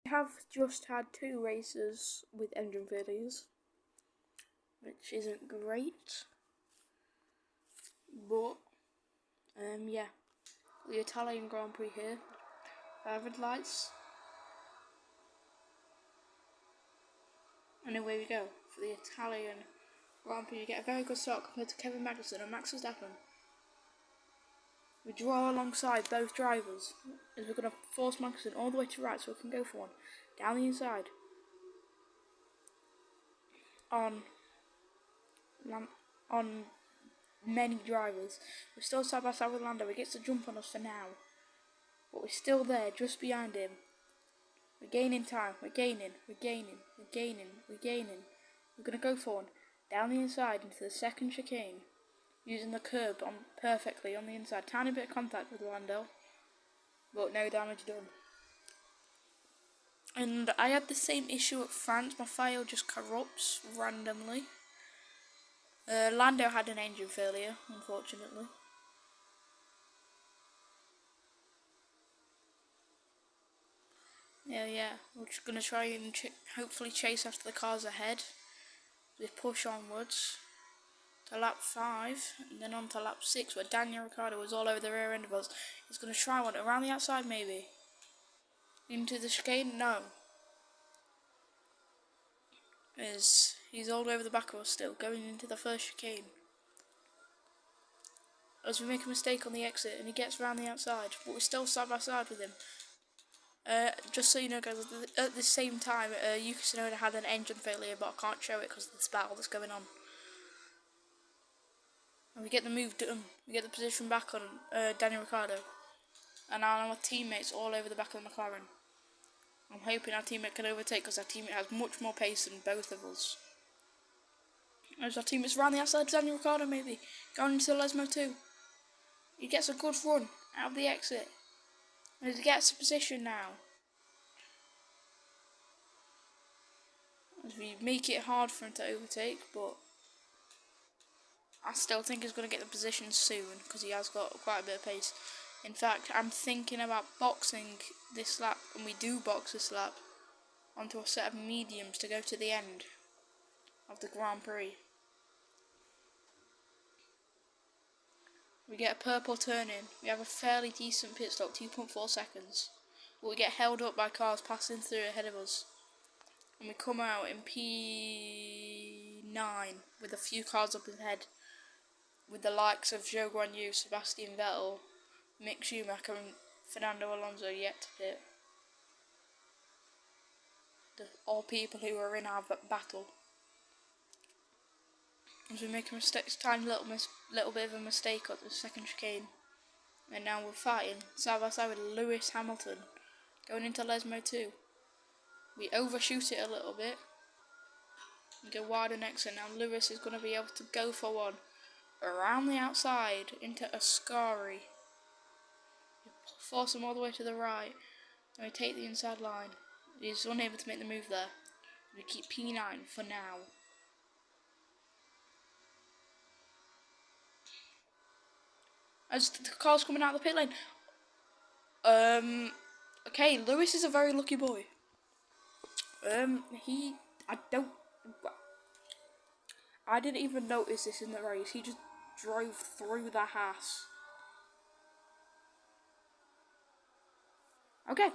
We have just had 2 races with engine failures, which isn't great, but yeah, the Italian Grand Prix here, 5 red lights, and away we go for the Italian Grand Prix. You get a very good start compared to Kevin Magnussen and Max Verstappen. We draw alongside both drivers as we're going to force Magnussen all the way to right so we can go for one down the inside on many drivers. We're still side by side with Lando. He gets the jump on us for now, but we're still there just behind him. We're gaining time. We're gaining. We're going to go for one down the inside into the second chicane, using the curb perfectly on the inside. Tiny bit of contact with Lando, but no damage done. And I had the same issue at France. My file just corrupts randomly. Lando had an engine failure, unfortunately. Yeah. We're just going to try and hopefully chase after the cars ahead. We push onwards to lap 5, and then on to lap 6, where Daniel Ricciardo was all over the rear end of us. He's going to try one around the outside, maybe. Into the chicane? No. He's all over the back of us still, going into the first chicane. As we make a mistake on the exit, and he gets around the outside, but we're still side by side with him. Just so you know, guys, at the same time, Yuki Tsunoda had an engine failure, but I can't show it because of this battle that's going on. And we get the move done. We get the position back on Daniel Ricciardo. And now our teammates all over the back of the McLaren. I'm hoping our teammate can overtake because our teammate has much more pace than both of us. As our teammates around the outside of Daniel Ricciardo, maybe going into the Lesmo 2. He gets a good run out of the exit. And he gets a position now. As we make it hard for him to overtake, but I still think he's going to get the position soon because he has got quite a bit of pace. In fact, I'm thinking about boxing this lap, and we do box this lap, onto a set of mediums to go to the end of the Grand Prix. We get a purple turn in. We have a fairly decent pit stop, 2.4 seconds. But we get held up by cars passing through ahead of us. And we come out in P9 with a few cars up ahead, with the likes of Zhou Guanyu, Sebastian Vettel, Mick Schumacher and Fernando Alonso yet to pit. All people who are in our battle. As we make a mistake, tiny little bit of a mistake at the second chicane. And now we're fighting side by side with Lewis Hamilton, going into Lesmo 2. We overshoot it a little bit. We go wide on exit. Now Lewis is going to be able to go for one around the outside into Ascari. We force him all the way to the right. And we take the inside line. He's unable to make the move there. We keep P9 for now. As the car's coming out of the pit lane. Okay, Lewis is a very lucky boy. I didn't even notice this in the race. He just drove through the Haas. Okay.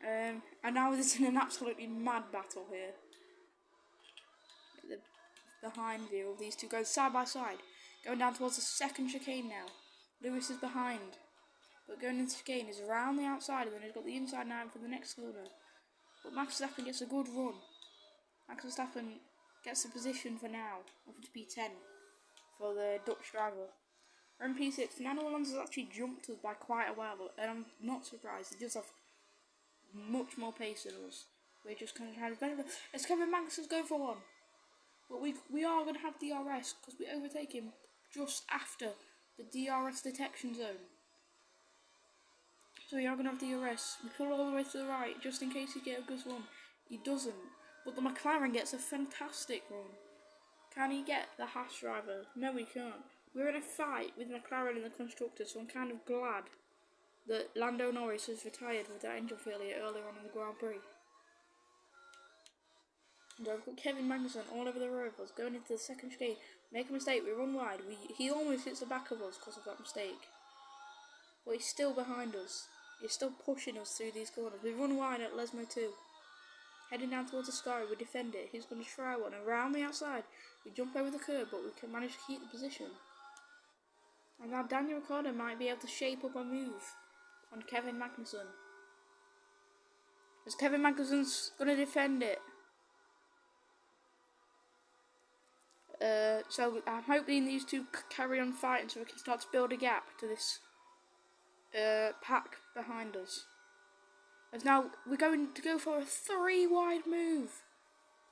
And now this is an absolutely mad battle here. The behind view of these two guys side by side. Going down towards the second chicane now. Lewis is behind. But going into the chicane is around the outside, and then he's got the inside now for the next corner. But Max Verstappen gets a good run. Max Verstappen gets the position for now, up to P10 for the Dutch driver. We're in P6. Fernando Alonso has actually jumped us by quite a while, and I'm not surprised. He does have much more pace than us. We're just kind of trying to benefit. As Kevin Magnussen's going for one. But we are going to have DRS because we overtake him just after the DRS detection zone. So we are going to have DRS. We pull all the way to the right just in case he gets a good run. He doesn't. But the McLaren gets a fantastic run. Can he get the Haas driver? No, he can't. We're in a fight with McLaren and the constructors, so I'm kind of glad that Lando Norris has retired with that engine failure earlier on in the Grand Prix. And I've got Kevin Magnussen all over the road of us, going into the second chicane. Make a mistake, we run wide. He almost hits the back of us because of that mistake. But he's still behind us. He's still pushing us through these corners. We run wide at Lesmo 2. Heading down towards the Ascari, we defend it. He's going to try one. Around the outside, we jump over the curb, but we can manage to keep the position. And now Daniel Ricciardo might be able to shape up a move on Kevin Magnussen. As Kevin Magnussen's going to defend it. So I'm hoping these two carry on fighting so we can start to build a gap to this pack behind us. As now we're going to go for a 3 wide move,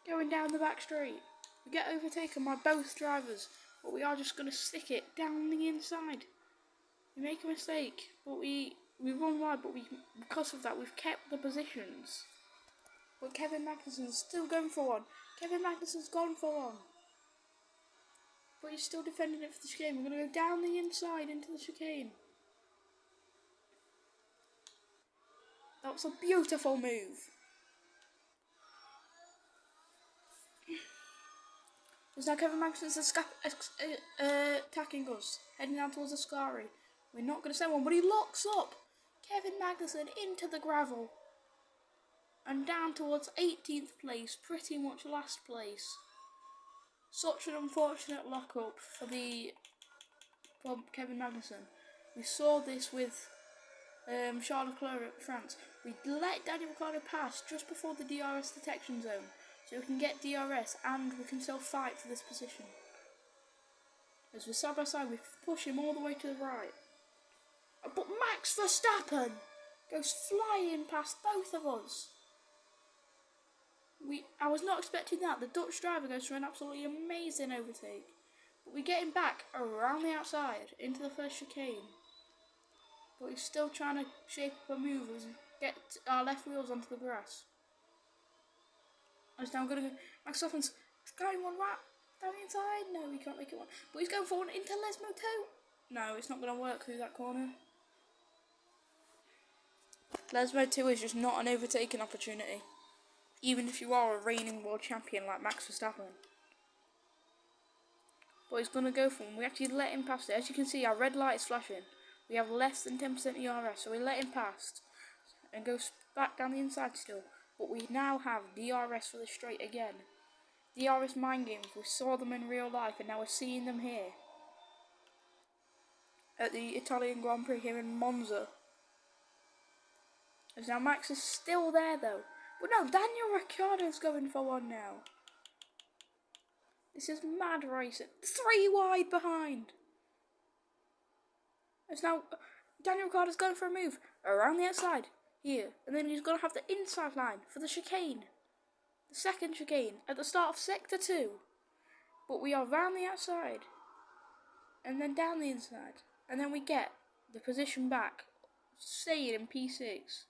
going down the back straight. We get overtaken by both drivers, but we are just going to stick it down the inside. We make a mistake, but we run wide, but because of that we've kept the positions. But Kevin Magnussen's still going for one. Kevin Magnussen's gone for one. But he's still defending it for the chicane. We're going to go down the inside into the chicane. That was a beautiful move. There's now Kevin Magnussen's attacking us, heading down towards the Ascari. We're not going to send one, but he locks up Kevin Magnussen into the gravel. And down towards 18th place, pretty much last place. Such an unfortunate lock-up for Kevin Magnussen. We saw this with Charles Leclerc at France. We let Daniel Ricciardo pass just before the DRS detection zone, so we can get DRS and we can still fight for this position. As we're side by side, we push him all the way to the right. But Max Verstappen goes flying past both of us. I was not expecting that. The Dutch driver goes for an absolutely amazing overtake. But we get him back around the outside into the first chicane. But he's still trying to shape up a move as we get our left wheels onto the grass. And now I'm going to go. Max Verstappen's going one lap down the inside. No, he can't make it one. But he's going for one into Lesmo 2. No, it's not going to work through that corner. Lesmo 2 is just not an overtaking opportunity. Even if you are a reigning world champion like Max Verstappen. But he's going to go for him. We actually let him past it. As you can see, our red light is flashing. We have less than 10% ERS, so we let him past. And go back down the inside still. But we now have DRS for the straight again. DRS mind games. We saw them in real life and now we're seeing them here. At the Italian Grand Prix here in Monza. As now Max is still there though. But no, Daniel Ricciardo's going for one now. This is mad racing. 3 wide behind. As now Daniel Ricciardo's going for a move around the outside here. And then he's going to have the inside line for the chicane. The second chicane at the start of Sector 2. But we are round the outside. And then down the inside. And then we get the position back. Staying in P6.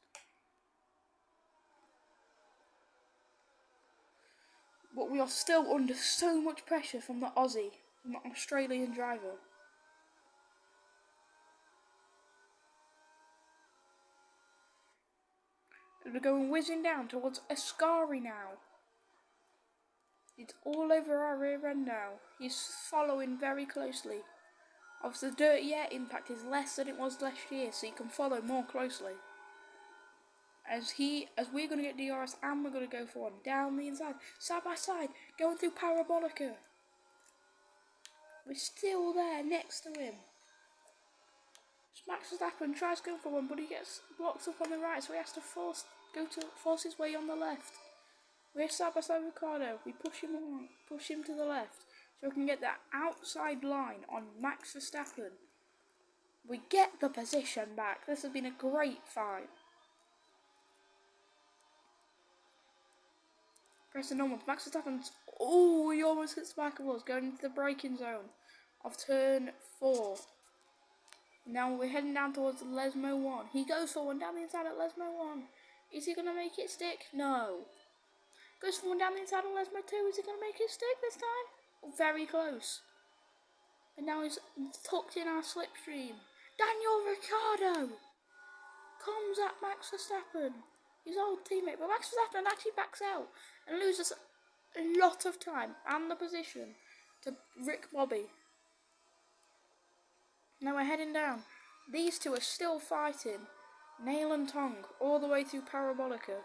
But we are still under so much pressure from the Aussie, from the Australian driver. And we're going whizzing down towards Ascari now. It's all over our rear end now. He's following very closely. Obviously the dirty air impact is less than it was last year, so you can follow more closely. As we're going to get DRS and we're going to go for one down the inside, side by side, going through Parabolica. We're still there next to him. Max Verstappen tries going for one, but he gets blocked up on the right, so he has to force his way on the left. We're side by side with Ricciardo. We push him to the left, so we can get that outside line on Max Verstappen. We get the position back. This has been a great fight. Pressing onwards, Max Verstappen's, he almost hits the back of us, going into the braking zone of turn 4. Now we're heading down towards Lesmo 1. He goes for one down the inside at Lesmo 1. Is he going to make it stick? No. Goes for one down the inside of Lesmo 2. Is he going to make it stick this time? Very close. And now he's tucked in our slipstream. Daniel Ricciardo comes at Max Verstappen, his old teammate, but Max Verstappen actually backs out and loses a lot of time and the position to Rick Bobby. Now we're heading down. These two are still fighting, nail and tongue, all the way through Parabolica.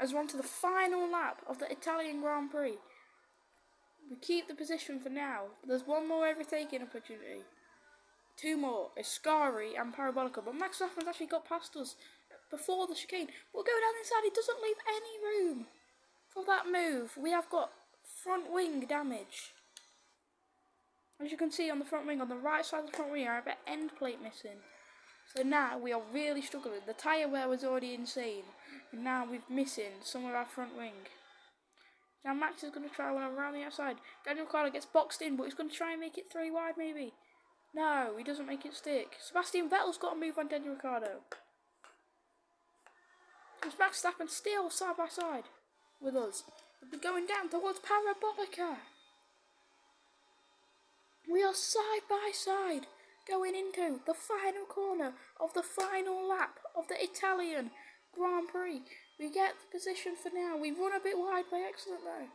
As we're on to the final lap of the Italian Grand Prix. We keep the position for now, but there's one more overtaking opportunity. Two more, Ascari and Parabolica, but Max Verstappen's actually got past us before the chicane. We'll go down inside, he doesn't leave any room for that move. We have got front wing damage. As you can see on the front wing, on the right side of the front wing, I have an end plate missing. So now we are really struggling. The tyre wear was already insane, and now we're missing some of our front wing. Now Max is going to try one around the outside. Daniel Ricciardo gets boxed in, but he's going to try and make it 3 wide maybe. No, he doesn't make it stick. Sebastian Vettel's got to move on Daniel Ricciardo. It's Max Verstappen still side by side with us. We're going down towards Parabolica. We are side by side going into the final corner of the final lap of the Italian Grand Prix. We get the position for now. We run a bit wide by accident though.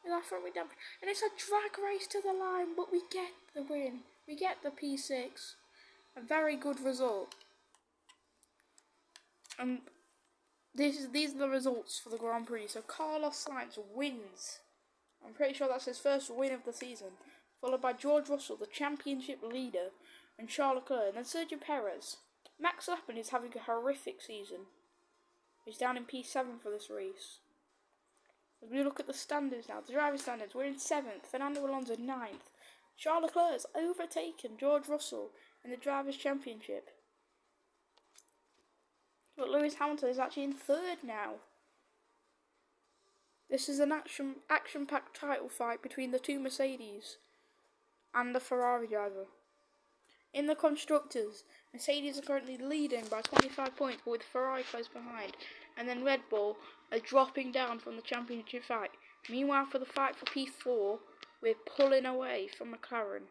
With our front wing damage. And it's a drag race to the line, but we get the win. We get the P6. A very good result. And these are the results for the Grand Prix. So Carlos Sainz wins. I'm pretty sure that's his first win of the season. Followed by George Russell, the championship leader, and Charles Leclerc, and then Sergio Perez. Max Verstappen is having a horrific season. He's down in P7 for this race. As we look at the standings now, the driving standards, we're in 7th, Fernando Alonso 9th. Charles Leclerc has overtaken George Russell in the Drivers' Championship. But Lewis Hamilton is actually in 3rd now. This is an action-packed title fight between the two Mercedes and the Ferrari driver. In the Constructors, Mercedes are currently leading by 25 points, but with Ferrari close behind. And then Red Bull are dropping down from the championship fight. Meanwhile, for the fight for P4, we're pulling away from McLaren.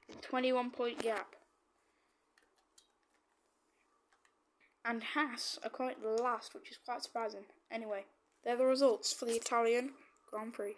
With a 21-point gap. And Haas are currently last, which is quite surprising. Anyway, they're the results for the Italian Grand Prix.